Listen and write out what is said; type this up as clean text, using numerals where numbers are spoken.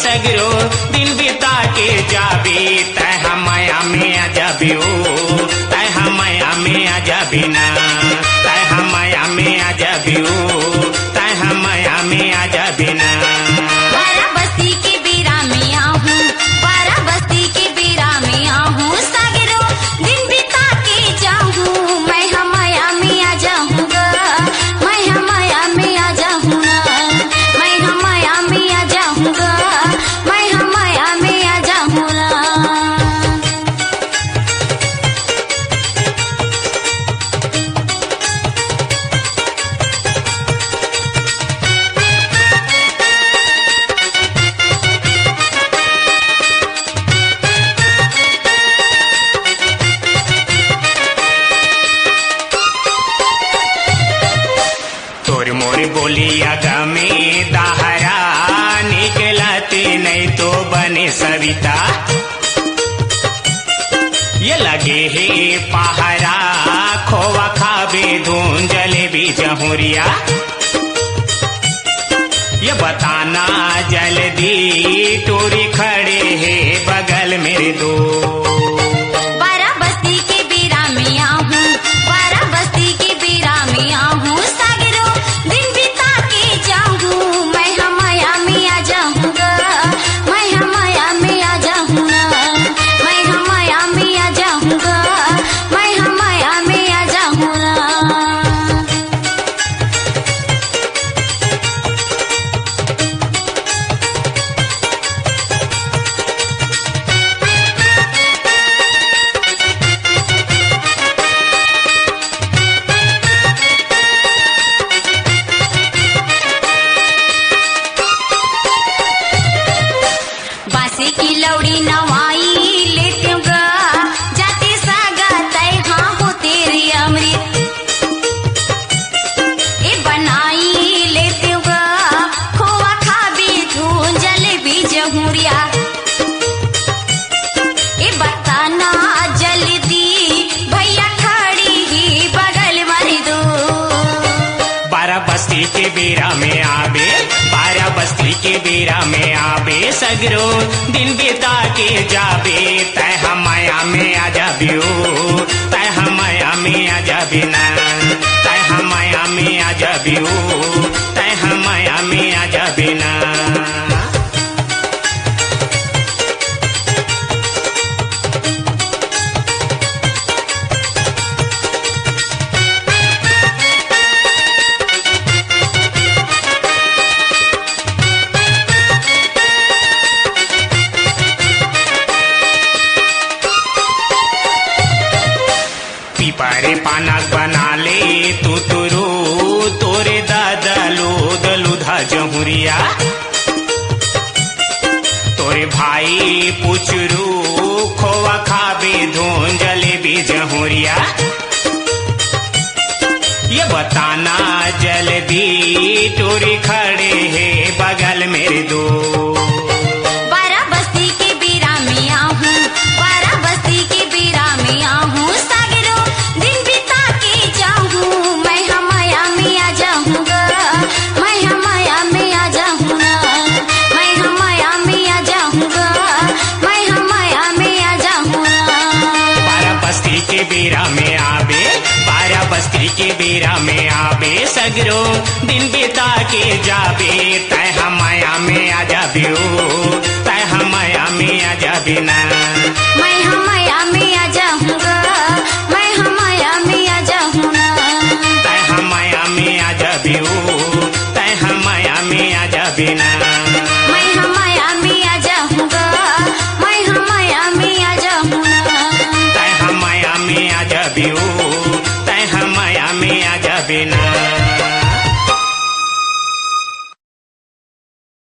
सगरो दिन बिता के जाबे तह माया में आ जाबियो तह माया में आ जाबिना तह माया में आ जाबियो तह माया में आ जाबिना। बारा बस्ती के बेरा में आहूँ बारा बस्ती के बेरा में आहूँ सगरो दिन बिता के जाऊँ मैं माया में आ जाऊँगा मैं माया में आ जाऊँगा मैं माया में आ जाऊँगा मैं माया में आ जाऊँगा। तोर मोर बोलिया गमे दाहरा निकलते नहीं तो बने सविता ये लगे है पहरा खोवा खाबे धून जलेबी जहुरिया ये बताना जल्दी टोरी खड़े है बगल मेरे दो। बारा बस्ती के बेरा में आहूँ बारा बस्ती के बेरा में आहूँ सगरो दिन बिता के जाऊँ मैं माया में आ जाऊँगा मैं माया में आ जाऊँगा मैं माया में आ जाऊँगा मैं माया में आ जाऊँगा। बासी की लौड़ी नवाई लेते गा जाते सागा तय हाँ हो तेरी अमृत ए बनाई लेते गा खोआ खाबी धून जलेबी जहुरिया ए बताना जल्दी भैया खड़ी ही बगल मारी दो। बारा बस्ती के बेरा में आबे बारा बस्ती के बेरा में आबे सगरो दिन बिता के जाबे तह माया में आ जाबियो तह माया में आ जाबिना तह माया में आ जाबियो तह माया में आ जाबिना। पीपारे पानक बना ले तू तुरू तोरे दादा लोद लुधा जहुरिया तोरे भाई पुचरू खोवा खाबे धून जलेबी जहुरिया ये बताना जल्दी टोरी खड़े है बगल मेरे दो। बारा बस्ती के बेरा में आहूँ बारा बस्ती के बेरा में आहूँ सगरो दिन बिता के जाऊँ मैं माया में आ जाऊँगा मैं माया में आ जाऊँगा मैं माया में आ जाऊँगा मैं माया में आ जाऊँगा। बारा बस्ती के बेरा में आबे बारा बस्ती के बेरा में आबे सगरो दिन बिता के जाबे तह माया में आ जाबियो तह माया में आ जाबिना